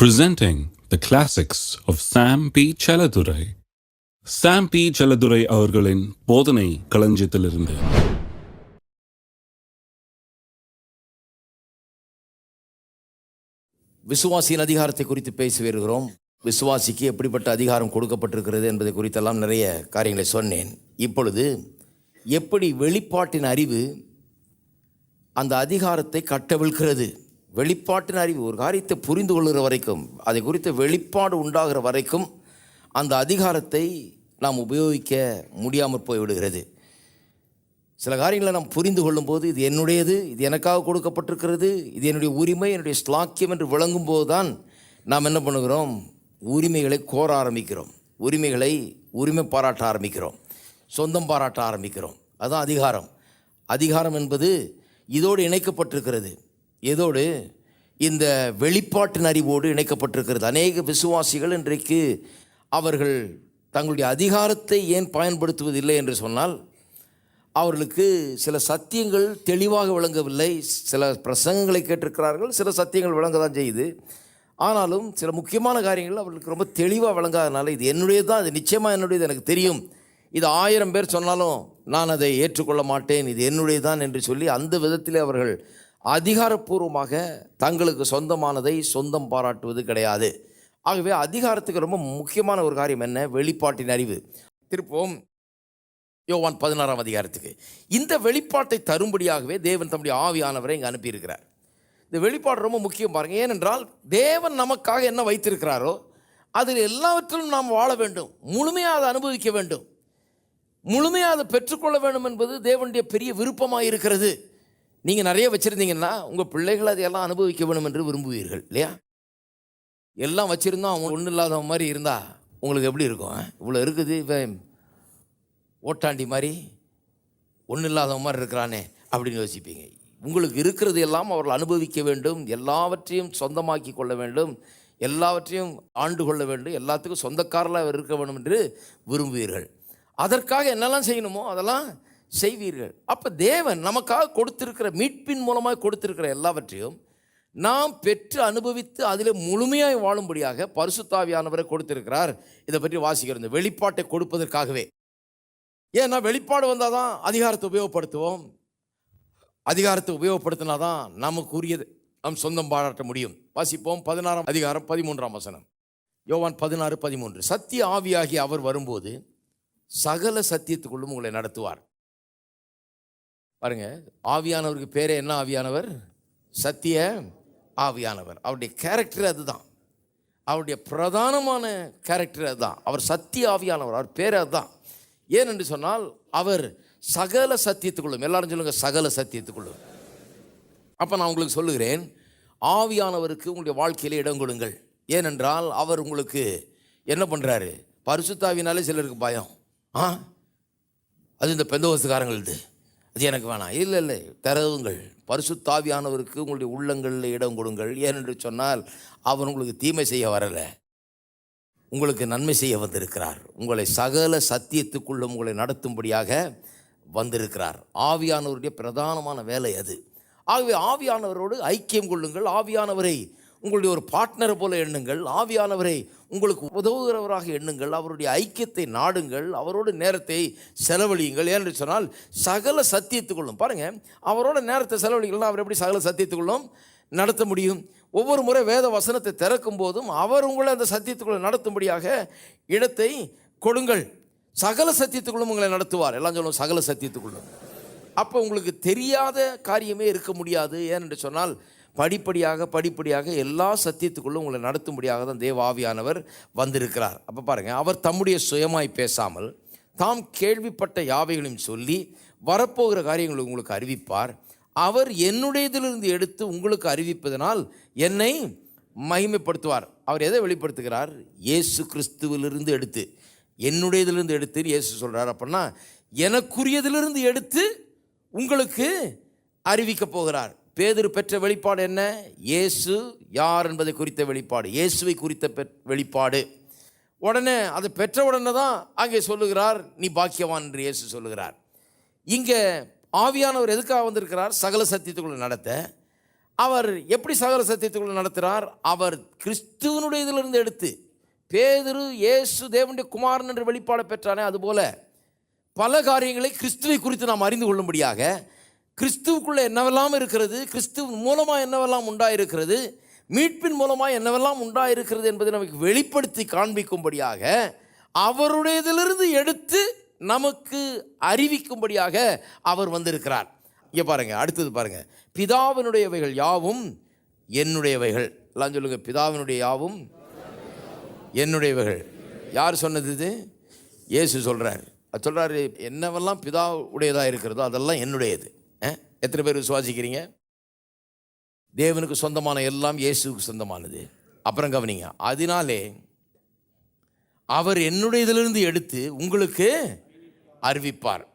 Presenting the classics of Sam P. Chaladurai. Sam P. Chaladurai அவர்களின் போதனை களஞ்சியத்திலிருந்து. விசுவாசியின் அதிகாரத்தை குறித்து பேசி வருகிறோம். விசுவாசிக்கு எப்படிப்பட்ட அதிகாரம் கொடுக்கப்பட்டிருக்கிறது என்பதை குறித்தெல்லாம் நிறைய காரியங்களை சொன்னேன். இப்பொழுது எப்படி வெளிப்பாட்டின் அறிவு அந்த அதிகாரத்தை கட்டவிழ்க்கிறது, வெளிப்பாட்டின் அறிவு ஒரு காரியத்தை புரிந்து கொள்கிற வரைக்கும், அதை குறித்த வெளிப்பாடு உண்டாகிற வரைக்கும் அந்த அதிகாரத்தை நாம் உபயோகிக்க முடியாமல் போய்விடுகிறது. சில காரியங்களை நாம் புரிந்து கொள்ளும்போது இது என்னுடையது, இது எனக்காக கொடுக்கப்பட்டிருக்கிறது, இது என்னுடைய உரிமை, என்னுடைய ஸ்லாக்கியம் என்று விளங்கும் போது தான் நாம் என்ன பண்ணுகிறோம், உரிமைகளை கோர ஆரம்பிக்கிறோம், உரிமை பாராட்ட ஆரம்பிக்கிறோம், சொந்தம் பாராட்ட ஆரம்பிக்கிறோம். அதுதான் அதிகாரம். அதிகாரம் என்பது இதோடு இணைக்கப்பட்டிருக்கிறது. எதோடு? இந்த வெளிப்பாட்டின் அறிவோடு இணைக்கப்பட்டிருக்கிறது. அநேக விசுவாசிகள் இன்றைக்கு அவர்கள் தங்களுடைய அதிகாரத்தை ஏன் பயன்படுத்துவதில்லை என்று சொன்னால், அவர்களுக்கு சில சத்தியங்கள் தெளிவாக விளங்கவில்லை. சில பிரசங்கங்களை கேட்டிருக்கிறார்கள், சில சத்தியங்கள் விளங்க தான் செய்யுது. ஆனாலும் சில முக்கியமான காரியங்கள் அவர்களுக்கு ரொம்ப தெளிவாக விளங்காதனால, இது என்னுடையது தான், இது நிச்சயமாக என்னுடையது, எனக்கு தெரியும், இது 1000 பேர் சொன்னாலும் நான் அதை ஏற்றுக்கொள்ள மாட்டேன், இது என்னுடையதான் என்று சொல்லி அந்த விதத்தில் அவர்கள் அதிகாரப்பூர்வமாக தங்களுக்கு சொந்தமானதை சொந்தம் பாராட்டுவது கிடையாது. ஆகவே அதிகாரத்துக்கு ரொம்ப முக்கியமான ஒரு காரியம் என்ன? வெளிப்பாட்டின் அறிவு. திருப்பவும் யோவான் 16ஆம் அதிகாரத்துக்கு. இந்த வெளிப்பாட்டை தரும்படியாகவே தேவன் தம்முடைய ஆவியானவரை இங்கே அனுப்பியிருக்கிறார். இந்த வெளிப்பாடு ரொம்ப முக்கியம் பாருங்கள். ஏனென்றால் தேவன் நமக்காக என்ன வைத்திருக்கிறாரோ அதில் எல்லாவற்றிலும் நாம் வாழ வேண்டும், முழுமையாக அதை அனுபவிக்க வேண்டும், முழுமையாக அதை பெற்றுக்கொள்ள வேண்டும் என்பது தேவனுடைய பெரிய விருப்பமாக இருக்கிறது. நீங்கள் நிறைய வச்சுருந்தீங்கன்னா உங்கள் பிள்ளைகள் அதையெல்லாம் அனுபவிக்க வேணும் என்று விரும்புவீர்கள் இல்லையா? எல்லாம் வச்சுருந்தோம் அவங்க ஒன்றும் இல்லாத மாதிரி இருந்தால் உங்களுக்கு எப்படி இருக்கும்? இவ்வளோ இருக்குது, இப்போ ஓட்டாண்டி மாதிரி ஒன்றும் இல்லாத மாதிரி இருக்கிறானே அப்படின்னு யோசிப்பீங்க. உங்களுக்கு இருக்கிறது எல்லாம் அவர்கள் அனுபவிக்க வேண்டும், எல்லாவற்றையும் சொந்தமாக்கி கொள்ள வேண்டும், எல்லாவற்றையும் ஆண்டு கொள்ள வேண்டும், எல்லாத்துக்கும் சொந்தக்காரலாக இருக்க வேண்டும் என்று விரும்புவீர்கள். அதற்காக என்னெல்லாம் செய்யணுமோ அதெல்லாம் செய்வீர்கள். அப்போ தேவன் நமக்காக கொடுத்திருக்கிற, மீட்பின் மூலமாக கொடுத்திருக்கிற எல்லாவற்றையும் நாம் பெற்று அனுபவித்து அதில் முழுமையாக வாழும்படியாக பரிசுத்த ஆவியானவரை கொடுத்திருக்கிறார். இதை பற்றி வாசிக்கிறோம். இந்த வெளிப்பாட்டை கொடுப்பதற்காகவே. ஏன்னா வெளிப்பாடு வந்தால் தான் அதிகாரத்தை உபயோகப்படுத்துவோம், அதிகாரத்தை உபயோகப்படுத்தினா தான் நமக்குரியது நம் சொந்தம் பாராட்ட முடியும். வாசிப்போம் 16ஆம் அதிகாரம் 13ஆம் வசனம். யோவான் 16:13. சத்திய ஆவியாகி அவர் வரும்போது சகல சத்தியத்துக்குள்ளும் உங்களை நடத்துவார். பாருங்க, ஆவியானவருக்கு பேரே என்ன? ஆவியானவர், சத்திய ஆவியானவர். அவருடைய கேரக்டர் அதுதான், அவருடைய பிரதானமான கேரக்டர் அதுதான். அவர் சத்திய ஆவியானவர், அவர் பேர் அதுதான். ஏனென்று சொன்னால் அவர் சகல சத்தியத்துக்குள்ளும், எல்லாரும் சொல்லுங்க சகல சத்தியத்துக்குள்ளும். அப்போ நான் உங்களுக்கு சொல்லுகிறேன், ஆவியானவருக்கு உங்களுடைய வாழ்க்கையில் இடம் கொடுங்கள். ஏனென்றால் அவர் உங்களுக்கு என்ன பண்ணுறாரு? பரிசுத்தாவினாலே சிலருக்கு பயம், அது இந்த பெந்தோஸ்துக்காரங்களுது, அது எனக்கு வேணாம். இல்லை, தரவுங்கள். பரிசுத்தாவியானவருக்கு உங்களுடைய உள்ளங்களில் இடம் கொடுங்கள். ஏனென்று சொன்னால் அவர் உங்களுக்கு தீமை செய்ய வரலை, உங்களுக்கு நன்மை செய்ய வந்திருக்கிறார். உங்களை சகல சத்தியத்துக்குள்ளும் உங்களை நடத்தும்படியாக வந்திருக்கிறார். ஆவியானவருடைய பிரதானமான வேலை அது. ஆகவே ஆவியானவரோடு ஐக்கியம் கொள்ளுங்கள், ஆவியானவரை உங்களுடைய ஒரு பார்ட்னரை போல எண்ணுங்கள், ஆவியானவரை உங்களுக்கு உதவுகிறவராக எண்ணுங்கள், அவருடைய ஐக்கியத்தை நாடுங்கள், அவரோட நேரத்தை செலவழியுங்கள். ஏன்னு சொன்னால் சகல சத்தியத்துக்குள்ளும். பாருங்கள், அவரோட நேரத்தை செலவழிக்கலாம். அவர் எப்படி சகல சத்தியத்துக்குள்ளும் நடத்த முடியும்? ஒவ்வொரு முறை வேத வசனத்தை திறக்கும் போதும் அவர் உங்களை அந்த சத்தியத்துக்குள்ள நடத்தும்படியாக இடத்தை கொடுங்கள். சகல சத்தியத்துக்குள்ளும் உங்களை நடத்துவார். எல்லாம் சொல்லுவோம் சகல சத்தியத்துக்குள்ளும். அப்போ உங்களுக்கு தெரியாத காரியமே இருக்க முடியாது. ஏனென்று சொன்னால் படிப்படியாக எல்லா சத்தியத்துக்குள்ளும் உங்களை நடத்தும்படியாக தான் தேவ ஆவியானவர் வந்திருக்கிறார். அப்போ பாருங்கள், அவர் தம்முடைய சுயமாய் பேசாமல் தாம் கேள்விப்பட்ட யாவைகளையும் சொல்லி வரப்போகிற காரியங்களை உங்களுக்கு அறிவிப்பார். அவர் என்னுடையதிலிருந்து எடுத்து உங்களுக்கு அறிவிப்பதனால் என்னை மகிமைப்படுத்துவார். அவர் எதை வெளிப்படுத்துகிறார்? இயேசு கிறிஸ்துவிலிருந்து எடுத்து, என்னுடையதிலிருந்து எடுத்து இயேசு சொல்கிறார். அப்படின்னா எனக்குரியதிலிருந்து எடுத்து உங்களுக்கு அறிவிக்க போகிறார். பேதுரு பெற்ற வெளிப்பாடு என்ன? இயேசு யார் என்பதை குறித்த வெளிப்பாடு, இயேசுவை குறித்த வெளிப்பாடு. உடனே அதை பெற்ற உடனே தான் அங்கே சொல்லுகிறார், நீ பாக்கியவான் என்று இயேசு சொல்லுகிறார். இங்கே ஆவியானவர் எதுக்காக வந்திருக்கிறார்? சகல சத்தியத்துக்குள்ள நடத்த. அவர் எப்படி சகல சத்தியத்துக்குள்ள நடத்துகிறார்? அவர் கிறிஸ்துவனுடைய இதிலிருந்து எடுத்து, பேதுரு இயேசு தேவனுடைய குமாரன் என்று வெளிப்பாட பெற்றானே, அதுபோல பல காரியங்களை கிறிஸ்துவை குறித்து நாம் அறிந்து கொள்ளும்படியாக, கிறிஸ்துவுக்குள்ளே என்னவெல்லாம் இருக்கிறது, கிறிஸ்துவ மூலமாக என்னவெல்லாம் உண்டாயிருக்கிறது, மீட்பின் மூலமாக என்னவெல்லாம் உண்டாயிருக்கிறது என்பதை நமக்கு வெளிப்படுத்தி காண்பிக்கும்படியாக, அவருடையதிலிருந்து எடுத்து நமக்கு அறிவிக்கும்படியாக அவர் வந்திருக்கிறார். இங்கே பாருங்க, அடுத்தது பாருங்க, பிதாவினுடையவைகள் யாவும் என்னுடையவைகள். எல்லாம் சொல்லுங்க, பிதாவினுடைய யாவும் என்னுடையவைகள். யார் சொன்னது இது? இயேசு சொல்றார். அது சொல்றாரு, என்னவெல்லாம் பிதா உடையதாக இருக்கிறதோ அதெல்லாம் என்னுடையது. எத்தனை பேர் விசுவாசிக்கிறீங்க? தேவனுக்கு சொந்தமான எல்லாம் இயேசுவுக்கு சொந்தமானது. அப்புறம் கவனிங்க, அதனாலே அவர் என்னுடையதிலிருந்து எடுத்து உங்களுக்கு அறிவிப்பார்.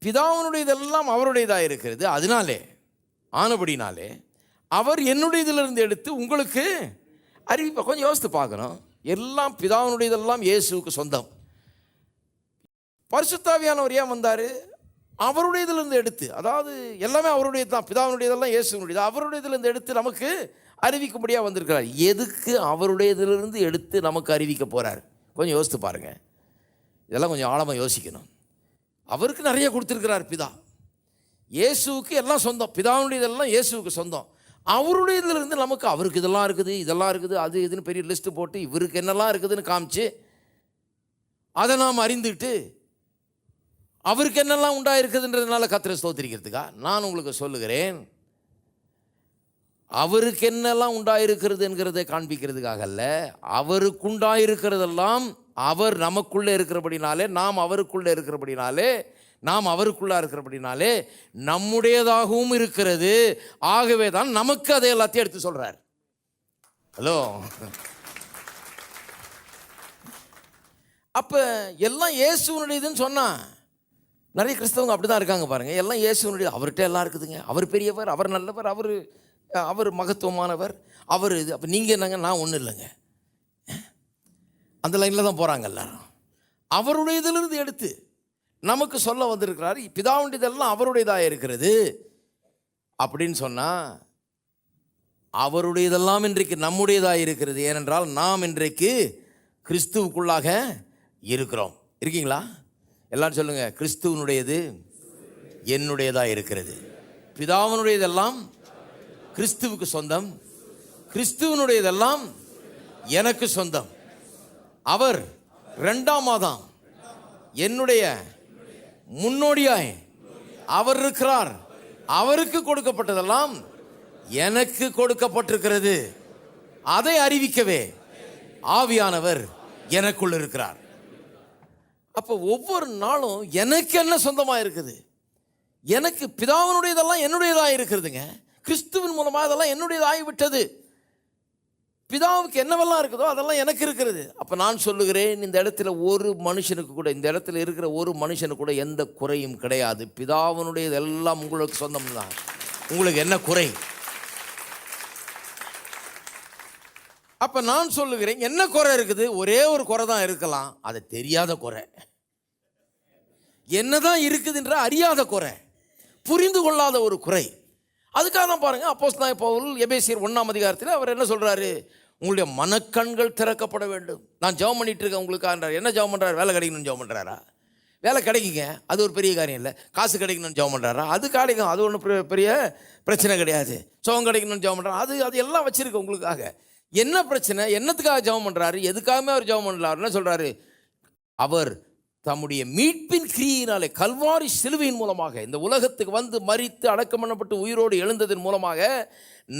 பிதாவினுடையதெல்லாம் அவருடையதாக இருக்கிறது, அதனாலே ஆனபடினாலே அவர் என்னுடையதிலிருந்து எடுத்து உங்களுக்கு அறிவிப்பார். கொஞ்சம் யோசித்து பார்க்கணும். எல்லாம் பிதாவினுடையதெல்லாம் இயேசுவுக்கு சொந்தம். பரிசுத்தாவியானவர் ஏன் வந்தார்? அவருடையதிலிருந்து எடுத்து, அதாவது எல்லாமே அவருடையது தான். பிதாவினுடையதெல்லாம் இயேசுனுடையது, அவருடையதிலிருந்து எடுத்து நமக்கு அறிவிக்கும்படியாக வந்திருக்கிறார். எதுக்கு அவருடையதிலிருந்து எடுத்து நமக்கு அறிவிக்க போகிறார்? கொஞ்சம் யோசித்து பாருங்கள். இதெல்லாம் கொஞ்சம் ஆழமாக யோசிக்கணும். அவருக்கு நிறைய கொடுத்துருக்கிறார் பிதா. இயேசுவுக்கு எல்லாம் சொந்தம், பிதாவுடையதெல்லாம் இயேசுவுக்கு சொந்தம். அவருடையதிலிருந்து நமக்கு, அவருக்கு இதெல்லாம் இருக்குது, இதெல்லாம் இருக்குது, அது இதுன்னு பெரிய லிஸ்ட்டு போட்டு இவருக்கு என்னெல்லாம் இருக்குதுன்னு காமிச்சு அதை நாம் அறிந்துட்டு அவருக்கு என்னெல்லாம் உண்டாயிருக்குதுன்றதுனால கர்த்தரை ஸ்தோத்திரிக்கிறதுக்கா? நான் உங்களுக்கு சொல்லுகிறேன், அவருக்கு என்னெல்லாம் உண்டாயிருக்கிறது என்கிறதை காண்பிக்கிறதுக்காக அல்ல. அவருக்கு உண்டாயிருக்கிறதெல்லாம் அவர் நமக்குள்ளே இருக்கிறபடினாலே, நாம் அவருக்குள்ளே இருக்கிறபடினாலே, நாம் அவருக்குள்ளே இருக்கிறபடினாலே நம்முடையதாகவும் இருக்கிறது. ஆகவே தான் நமக்கு அதை எல்லாத்தையும் எடுத்து சொல்கிறார். ஹலோ, அப்போ எல்லாம் இயேசுனுடையதுன்னு சொன்னால் நிறைய கிறிஸ்தவங்க அப்படி தான் இருக்காங்க பாருங்கள். எல்லாம் இயேசுனுடைய, அவர்கிட்ட எல்லாம் இருக்குதுங்க. அவர் பெரியவர், அவர் நல்லவர், அவர் மகத்துவமானவர், அவர் இது. அப்போ நீங்கள் என்னங்க? நான் ஒன்றும் இல்லைங்க. அந்த லைனில் தான் போகிறாங்க எல்லாரும். அவருடையதிலிருந்து எடுத்து நமக்கு சொல்ல வந்திருக்கிறார். பிதாவுடையதெல்லாம் அவருடையதாக இருக்கிறது அப்படின்னு சொன்னால், அவருடையதெல்லாம் இன்றைக்கு நம்முடையதாக இருக்கிறது. ஏனென்றால் நாம் இன்றைக்கு கிறிஸ்துவுக்குள்ளாக இருக்கிறோம். இருக்கீங்களா? எல்லாரும் சொல்லுங்க, கிறிஸ்துவனுடையது என்னுடையதாக இருக்கிறது. பிதாவினுடையதெல்லாம் கிறிஸ்துவுக்கு சொந்தம், கிறிஸ்துவனுடையதெல்லாம் எனக்கு சொந்தம். அவர் இரண்டாம் ஆதாம், என்னுடைய முன்னோடியாய் அவர் இருக்கிறார். அவருக்கு கொடுக்கப்பட்டதெல்லாம் எனக்கு கொடுக்கப்பட்டிருக்கிறது. அதை அறிவிக்கவே ஆவியானவர் எனக்குள் இருக்கிறார். அப்போ ஒவ்வொரு நாளும் எனக்கு என்ன சொந்தமாக இருக்குது? எனக்கு பிதாவினுடையதெல்லாம் என்னுடையதாக இருக்கிறதுங்க. கிறிஸ்துவின் மூலமாக அதெல்லாம் என்னுடையதாகிவிட்டது. பிதாவுக்கு என்னவெல்லாம் இருக்குதோ அதெல்லாம் எனக்கு இருக்கிறது. அப்போ நான் சொல்லுகிறேன், இந்த இடத்துல ஒரு மனுஷனுக்கு கூட, இந்த இடத்துல இருக்கிற ஒரு மனுஷனுக்கு கூட எந்த குறையும் கிடையாது. பிதாவினுடையது எல்லாம் உங்களுக்கு சொந்தம் தான். உங்களுக்கு என்ன குறை? அப்போ நான் சொல்லுகிறேன், என்ன குறை இருக்குது? ஒரே ஒரு குறை தான் இருக்கலாம், அது தெரியாத குறை. என்னதான் இருக்குதுன்ற அறியாத குறை, புரிந்து கொள்ளாத ஒரு குறை. அதுக்காக தான் பாருங்கள், அப்போஸ்தலனாகிய பவுல் எபேசியர் 1ஆம் அதிகாரத்தில் அவர் என்ன சொல்கிறாரு? உங்களுடைய மனக்கண்கள் திறக்கப்பட வேண்டும். நான் ஜெபம் பண்ணிட்டு இருக்கேன் உங்களுக்கான்றார். என்ன ஜெபம் பண்ணுறாரு? வேலை கிடைக்கணும்னு ஜெபம் பண்ணுறாரா? வேலை கிடைக்குங்க, அது ஒரு பெரிய காரியம் இல்லை. காசு கிடைக்கணும்னு ஜெபம் பண்ணுறாரா? அது கிடைக்கும், அது ஒன்றும் பெரிய பிரச்சனை கிடையாது. சுகம் கிடைக்கணும்னு ஜெபம் பண்ணுறாரு, அது எல்லாம் வச்சுருக்கு உங்களுக்காக. என்ன பிரச்சனை? என்னத்துக்காக ஜெபம் பண்ணுறாரு? எதுக்காகவே அவர் ஜெபம் பண்ணலார்? என்ன சொல்கிறாரு? அவர் தம்முடைய மீட்பின் கிரியினாலே, கல்வாரி சிலுவையின் மூலமாக இந்த உலகத்துக்கு வந்து மரித்து அடக்கம் பண்ணப்பட்டு உயிரோடு எழுந்ததன் மூலமாக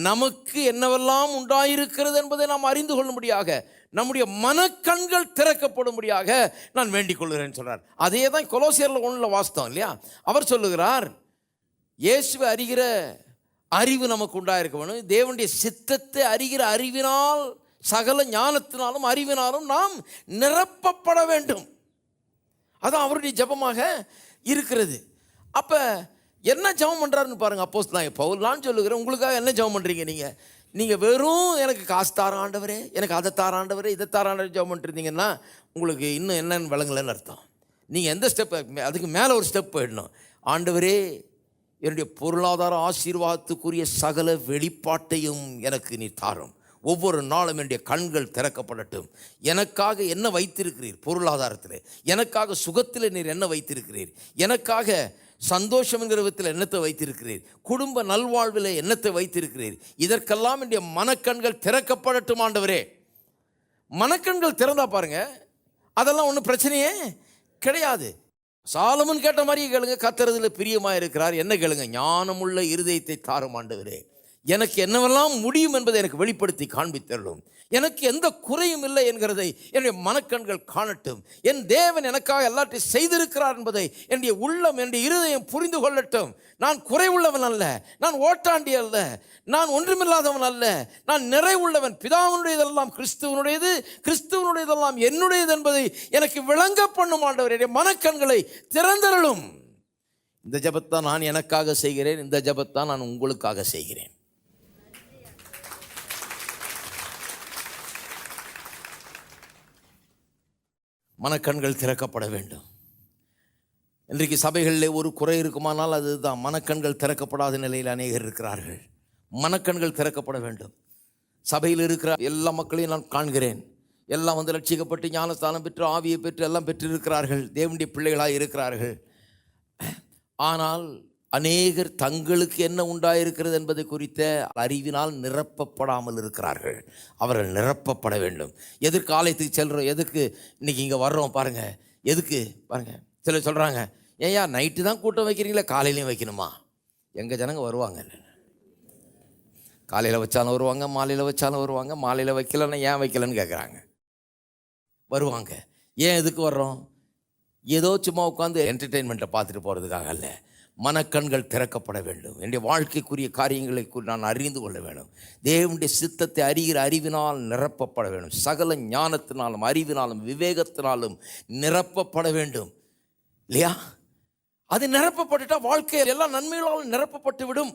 நமக்கு என்னவெல்லாம் உண்டாயிருக்கிறது என்பதை நாம் அறிந்து கொள்ளும்படியாக, நம்முடைய மனக்கண்கள் திறக்கப்படும்படியாக நான் வேண்டிக் கொள்கிறேன்னு சொல்கிறார். அதே தான் கொலோசியரில் 1 வாஸ்தவம் இல்லையா? அவர் சொல்லுகிறார், இயேசுவை அறிகிற அறிவு நமக்கு உண்டாயிருக்க வேணும். தேவனுடைய சித்தத்தை அறிகிற அறிவினால், சகல ஞானத்தினாலும் அறிவினாலும் நாம் நிரப்பப்பட வேண்டும். அதான் அவருடைய ஜெபமாக இருக்கிறது. அப்போ என்ன ஜெபம் பண்ணுறாருன்னு பாருங்கள் அப்போஸ்தலனாகிய பவுல். நான் சொல்லுகிறேன், உங்களுக்காக என்ன ஜெபம் பண்ணுறீங்க? நீங்கள் வெறும் எனக்கு காசு தார ஆண்டவரே, எனக்கு அதை தார ஆண்டவரே, இதை தார ஆண்டவரே ஜெபம் பண்ணிருந்தீங்கன்னா உங்களுக்கு இன்னும் என்னென்னு விளங்கலைன்னு அர்த்தம். நீங்கள் எந்த ஸ்டெப், அதுக்கு மேலே ஒரு ஸ்டெப் போயிடணும். ஆண்டவரே, என்னுடைய பொருளாதார ஆசீர்வாதத்துக்குரிய சகல வெளிப்பாட்டையும் எனக்கு நீ தாரும். ஒவ்வொரு நாளும் என்னுடைய கண்கள் திறக்கப்படட்டும். எனக்காக என்ன வைத்திருக்கிறீர்? பொருளாதாரத்தில் எனக்காக, சுகத்தில் நீர் என்ன வைத்திருக்கிறீர்? எனக்காக சந்தோஷம் என்கிற விதத்தில் என்னத்தை வைத்திருக்கிறீர்? குடும்ப நல்வாழ்வில் என்னத்தை வைத்திருக்கிறீர்? இதற்கெல்லாம் என்னுடைய மனக்கண்கள் திறக்கப்படட்டும் ஆண்டவரே. மனக்கண்கள் திறந்தா பாருங்க, அதெல்லாம் ஒன்றும் பிரச்சனையே கிடையாது. சாலமன் கேட்ட மாதிரியே கேளுங்க, கர்த்தரில் பிரியமாக இருக்கிறார். என்ன கேளுங்க? ஞானமுள்ள இருதயத்தை தாரும் ஆண்டவரே. எனக்கு என்னவெல்லாம் முடியும் என்பதை எனக்கு வெளிப்படுத்தி காண்பித்தருளும். எனக்கு எந்த குறையும் இல்லை என்கிறதை என்னுடைய மனக்கண்கள் காணட்டும். என் தேவன் எனக்காக எல்லாத்தையும் செய்திருக்கிறார் என்பதை என்னுடைய உள்ளம், என்னுடைய இருதயம் புரிந்து கொள்ளட்டும். நான் குறைவுள்ளவன் அல்ல, நான் ஓட்டாண்டி அல்ல, நான் ஒன்றுமில்லாதவன் அல்ல, நான் நிறைவுள்ளவன். பிதாவினுடையதெல்லாம் கிறிஸ்துவனுடையது, கிறிஸ்துவனுடையதெல்லாம் என்னுடையது என்பதை எனக்கு விளங்க பண்ணும் ஆண்டவர். என்னுடைய மனக்கண்களை திறந்தருளும். இந்த ஜெபத்தான் நான் எனக்காக செய்கிறேன். இந்த ஜெபத்தான் நான் உங்களுக்காக செய்கிறேன். மனக்கண்கள் திறக்கப்பட வேண்டும். இன்றைக்கு சபைகளில் ஒரு குறை இருக்குமானால் அதுதான், மனக்கண்கள் திறக்கப்படாத நிலையில் அநேகர் இருக்கிறார்கள். மனக்கண்கள் திறக்கப்பட வேண்டும். சபையில் இருக்கிற எல்லா மக்களையும் நான் காண்கிறேன். எல்லாம் வந்து ரட்சிக்கப்பட்டு ஞானஸ்தானம் பெற்று ஆவியை பெற்று எல்லாம் பெற்றிருக்கிறார்கள், தேவனுடைய பிள்ளைகளாக இருக்கிறார்கள். ஆனால் அநேகர் தங்களுக்கு என்ன உண்டாயிருக்கிறது என்பதை குறித்த அறிவினால் நிரப்பப்படாமல் இருக்கிறார்கள். அவர்கள் நிரப்பப்பட வேண்டும். எதற்கு ஆலயத்துக்கு செல்கிறோம்? எதுக்கு இன்றைக்கி இங்கே வர்றோம் பாருங்கள்? எதுக்கு பாருங்கள்? சிலர் சொல்கிறாங்க, ஏயா நைட்டு தான் கூட்டம் வைக்கிறீங்களா, காலையிலையும் வைக்கணுமா? எங்கள் ஜனங்க வருவாங்க. காலையில் வச்சாலும் வருவாங்க, மாலையில் வச்சாலும் வருவாங்க. மாலையில் வைக்கலன்னா ஏன் வைக்கலன்னு கேட்குறாங்க. வருவாங்க. ஏன் எதுக்கு வர்றோம்? ஏதோ சும்மா உட்காந்து என்டர்டெயின்மெண்ட்டை பார்த்துட்டு போகிறதுக்காக அல்ல. மனக்கண்கள் திறக்கப்பட வேண்டும். என்னுடைய வாழ்க்கைக்குரிய காரியங்களை நான் அறிந்து கொள்ள வேண்டும். தேவனுடைய சித்தத்தை அறிகிற அறிவினால் நிரப்பப்பட வேண்டும். சகல ஞானத்தினாலும் அறிவினாலும் விவேகத்தினாலும் நிரப்பப்பட வேண்டும். இல்லையா? அது நிரப்பப்பட்டுட்டா வாழ்க்கையில் எல்லா நன்மைகளாலும் நிரப்பப்பட்டு விடும்.